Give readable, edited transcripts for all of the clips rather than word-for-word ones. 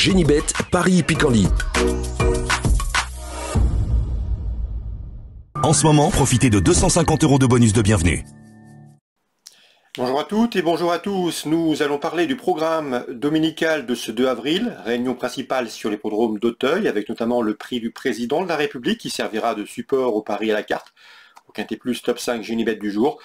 Génibet, Paris-Picanly. En ce moment, profitez de 250 € de bonus de bienvenue. Bonjour à toutes et bonjour à tous. Nous allons parler du programme dominical de ce 2 avril, réunion principale sur l'hippodrome d'Auteuil, avec notamment le prix du président de la République qui servira de support au pari à la carte, au Quintet Plus Top 5 Génibet du jour.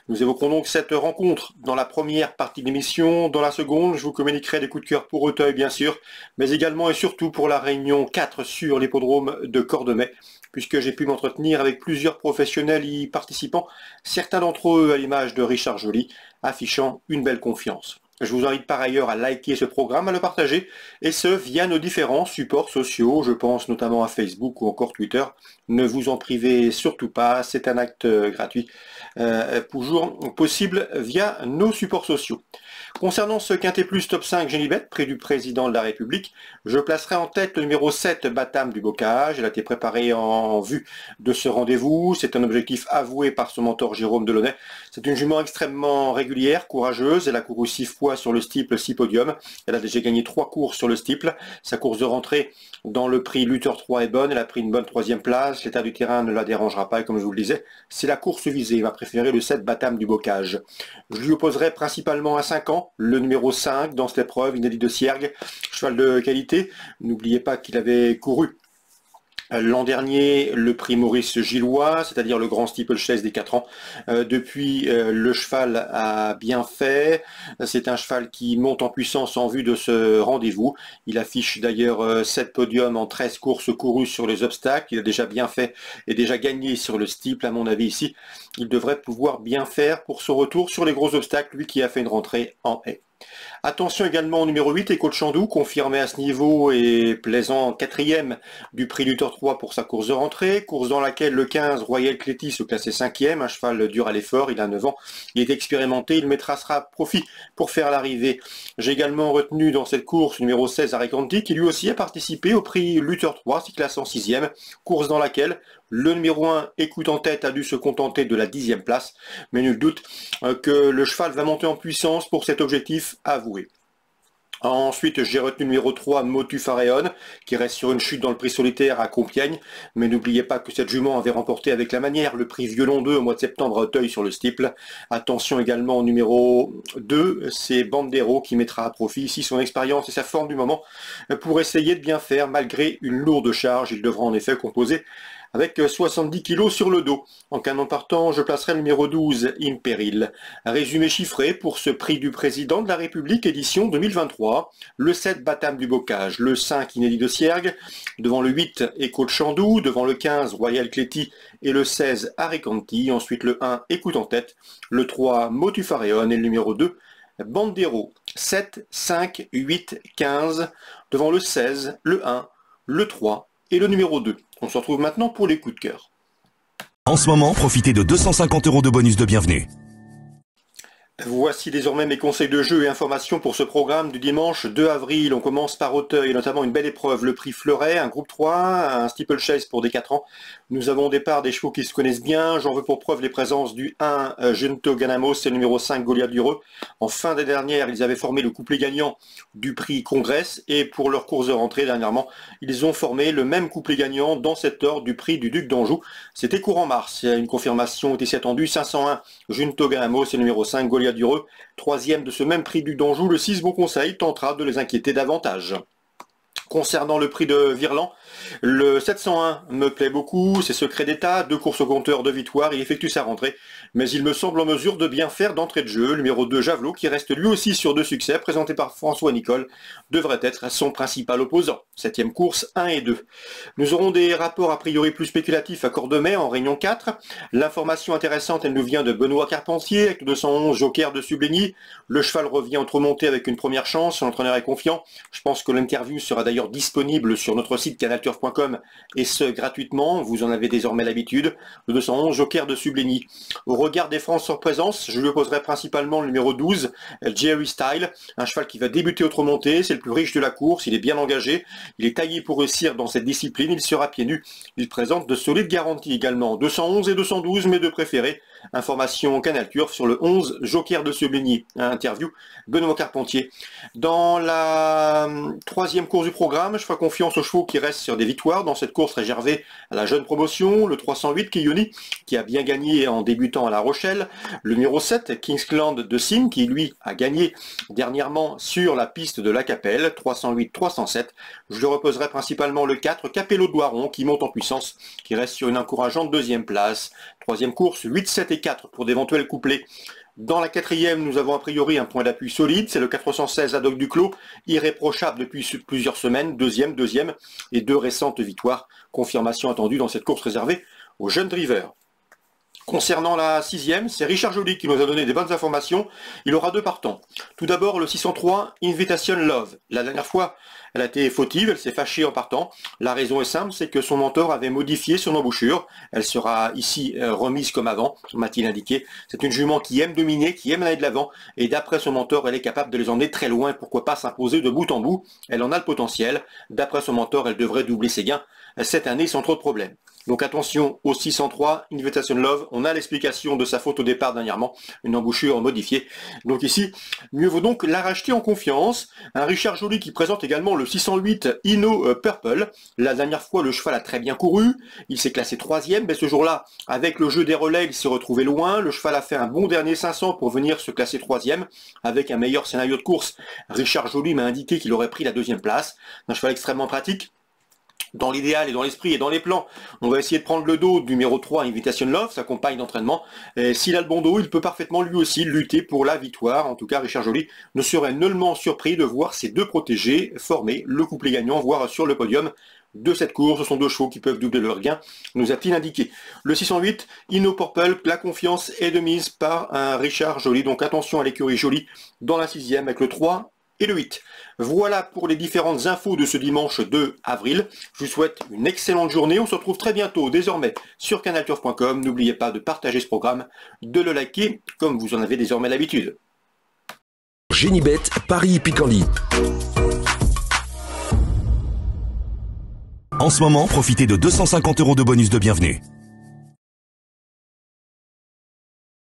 Nous évoquerons donc cette rencontre dans la première partie de l'émission. Dans la seconde, je vous communiquerai des coups de cœur pour Auteuil bien sûr, mais également et surtout pour la réunion 4 sur l'hippodrome de Cordemais, puisque j'ai pu m'entretenir avec plusieurs professionnels y participant, certains d'entre eux à l'image de Richard Joly, affichant une belle confiance. Je vous invite par ailleurs à liker ce programme, à le partager, et ce via nos différents supports sociaux, je pense notamment à Facebook ou encore Twitter. Ne vous en privez surtout pas, c'est un acte gratuit, toujours possible via nos supports sociaux. Concernant ce Quintet Plus Top 5 Génibet, prix du président de la République, je placerai en tête le numéro 7, Batam du Bocage. Elle a été préparée en vue de ce rendez-vous. C'est un objectif avoué par son mentor Jérôme Delaunay. C'est une jument extrêmement régulière, courageuse. Elle a couru 6 fois sur le steeple, 6 podiums. Elle a déjà gagné 3 courses sur le steeple. Sa course de rentrée dans le prix Luther 3 est bonne. Elle a pris une bonne 3e place. L'état du terrain ne la dérangera pas. Et comme je vous le disais, c'est la course visée. Il va préférer le 7, Batam du Bocage. Je lui opposerai principalement à 5 ans le numéro 5 dans cette épreuve, Inédit de Siergue, cheval de qualité. N'oubliez pas qu'il avait couru l'an dernier le prix Maurice Gillois, c'est-à-dire le grand steeplechase des 4 ans. Depuis, le cheval a bien fait. C'est un cheval qui monte en puissance en vue de ce rendez-vous. Il affiche d'ailleurs 7 podiums en 13 courses courues sur les obstacles. Il a déjà bien fait et déjà gagné sur le steeple. À mon avis ici, il devrait pouvoir bien faire pour son retour sur les gros obstacles, lui qui a fait une rentrée en haie. Attention également au numéro 8, Écho de Chandou, confirmé à ce niveau et plaisant 4e du prix Luther 3 pour sa course de rentrée, course dans laquelle le 15, Royal Cléty, se classait 5e, un cheval dur à l'effort, il a 9 ans, il est expérimenté, il mettra profit pour faire l'arrivée. J'ai également retenu dans cette course le numéro 16, Aricanti, qui lui aussi a participé au prix Luther 3, s'y classe en 6e, course dans laquelle le numéro 1, Écoute en tête, a dû se contenter de la 10e place, mais nul doute que le cheval va monter en puissance pour cet objectif avoué. Ensuite, j'ai retenu le numéro 3, Motu Faréon, qui reste sur une chute dans le prix solitaire à Compiègne. Mais n'oubliez pas que cette jument avait remporté avec la manière le prix Violon 2 au mois de septembre à Auteuil sur le steeple. Attention également au numéro 2, c'est Bandero qui mettra à profit ici son expérience et sa forme du moment pour essayer de bien faire malgré une lourde charge. Il devra en effet composer avec 70 kg sur le dos. En canon partant, je placerai le numéro 12, Impéril. Résumé chiffré pour ce prix du président de la République édition 2023. Le 7, Batam du Bocage. Le 5, Inédit de Siergue. Devant le 8, Écho de Chandou. Devant le 15, Royal Cléty. Et le 16, Aricanti. Ensuite le 1, Écoute en tête. Le 3, Motu Faréon. Et le numéro 2, Bandero. 7, 5, 8, 15. Devant le 16, le 1, le 3 et le numéro 2. On se retrouve maintenant pour les coups de cœur. En ce moment, profitez de 250 € de bonus de bienvenue. Voici désormais mes conseils de jeu et informations pour ce programme du dimanche 2 avril. On commence par Auteuil, notamment une belle épreuve, le prix Fleuret, un groupe 3, un steeplechase pour des 4 ans. Nous avons au départ des chevaux qui se connaissent bien. J'en veux pour preuve les présences du 1, Junto Ganamos et le numéro 5, Goliath Dureux. En fin d'année dernière, ils avaient formé le couplet gagnant du prix Congrès et pour leur course de rentrée dernièrement, ils ont formé le même couplet gagnant dans cet ordre du prix du Duc d'Anjou. C'était courant mars. Une confirmation était attendue. 501, Junto Ganamos et le numéro 5, Goliath Dureux. 3e de ce même prix du d'Anjou, le 6 Bon Conseil tentera de les inquiéter davantage. Concernant le prix de Virland, le 701 me plaît beaucoup, c'est secret d'état, 2 courses au compteur, 2 victoires, il effectue sa rentrée, mais il me semble en mesure de bien faire d'entrée de jeu. Le numéro 2 Javelot, qui reste lui aussi sur 2 succès, présenté par François Nicole, devrait être son principal opposant. 7e course, 1 et 2. Nous aurons des rapports a priori plus spéculatifs à Cordemais en réunion 4. L'information intéressante, elle nous vient de Benoît Carpentier, avec le 211 Joker de Subligny. Le cheval revient entre montées avec une première chance, son entraîneur est confiant. Je pense que l'interview sera d'ailleurs disponible sur notre site Canal+, canalturf.com et ce gratuitement, vous en avez désormais l'habitude, le 211 Joker de Sublény. Au regard des Francs sur présence, je lui opposerai principalement le numéro 12, Jerry Style, un cheval qui va débuter au trot monté, c'est le plus riche de la course, il est bien engagé, il est taillé pour réussir dans cette discipline, il sera pieds nus, il présente de solides garanties également, 211 et 212 mes deux préférés. Information Canal Turf sur le 11 Joker de Sublény. Interview Benoît Carpentier. Dans la troisième course du programme, je ferai confiance aux chevaux qui restent sur des victoires dans cette course réservée à la jeune promotion, le 308 Kiyoni qui a bien gagné en débutant à La Rochelle, le numéro 7 Kingsland de Sim qui lui a gagné dernièrement sur la piste de la Capelle, 308-307. Je le reposerai principalement le 4 Capello de Doiron qui monte en puissance, qui reste sur une encourageante deuxième place. Troisième course, 8, 7 et 4 pour d'éventuels couplets. Dans la quatrième, nous avons a priori un point d'appui solide, c'est le 416 Haddock Duclos, irréprochable depuis plusieurs semaines, deuxième, et deux récentes victoires. Confirmation attendue dans cette course réservée aux jeunes drivers. Concernant la sixième, c'est Richard Joly qui nous a donné des bonnes informations. Il aura deux partants. Tout d'abord, le 603 Invitation Love. La dernière fois, elle a été fautive, elle s'est fâchée en partant. La raison est simple, c'est que son mentor avait modifié son embouchure. Elle sera ici remise comme avant, m'a-t-il indiqué. C'est une jument qui aime dominer, qui aime aller de l'avant. Et d'après son mentor, elle est capable de les emmener très loin. Pourquoi pas s'imposer de bout en bout. Elle en a le potentiel. D'après son mentor, elle devrait doubler ses gains cette année sans trop de problèmes. Donc attention au 603 Invitation Love, on a l'explication de sa faute au départ dernièrement, une embouchure modifiée. Donc ici, mieux vaut donc la racheter en confiance. Un Richard Joly qui présente également le 608 Inno Purple. La dernière fois, le cheval a très bien couru, il s'est classé 3e, mais ce jour-là, avec le jeu des relais, il s'est retrouvé loin. Le cheval a fait un bon dernier 500 pour venir se classer 3e, avec un meilleur scénario de course. Richard Joly m'a indiqué qu'il aurait pris la deuxième place. Un cheval extrêmement pratique. Dans l'idéal et dans l'esprit et dans les plans, on va essayer de prendre le dos du numéro 3, Invitation Love, sa compagne d'entraînement. S'il a le bon dos, il peut parfaitement lui aussi lutter pour la victoire. En tout cas, Richard Joly ne serait nullement surpris de voir ses deux protégés former le couplet gagnant, voire sur le podium de cette course. Ce sont deux chevaux qui peuvent doubler leur gain, nous a-t-il indiqué. Le 608, Inno Purple, la confiance est de mise par un Richard Joly. Donc attention à l'écurie Joly dans la 6e avec le 3 et le 8. Voilà pour les différentes infos de ce dimanche 2 avril. Je vous souhaite une excellente journée. On se retrouve très bientôt désormais sur canalturf.com. N'oubliez pas de partager ce programme, de le liker comme vous en avez désormais l'habitude. Génibet, Paris Picardie. En ce moment, profitez de 250 € de bonus de bienvenue.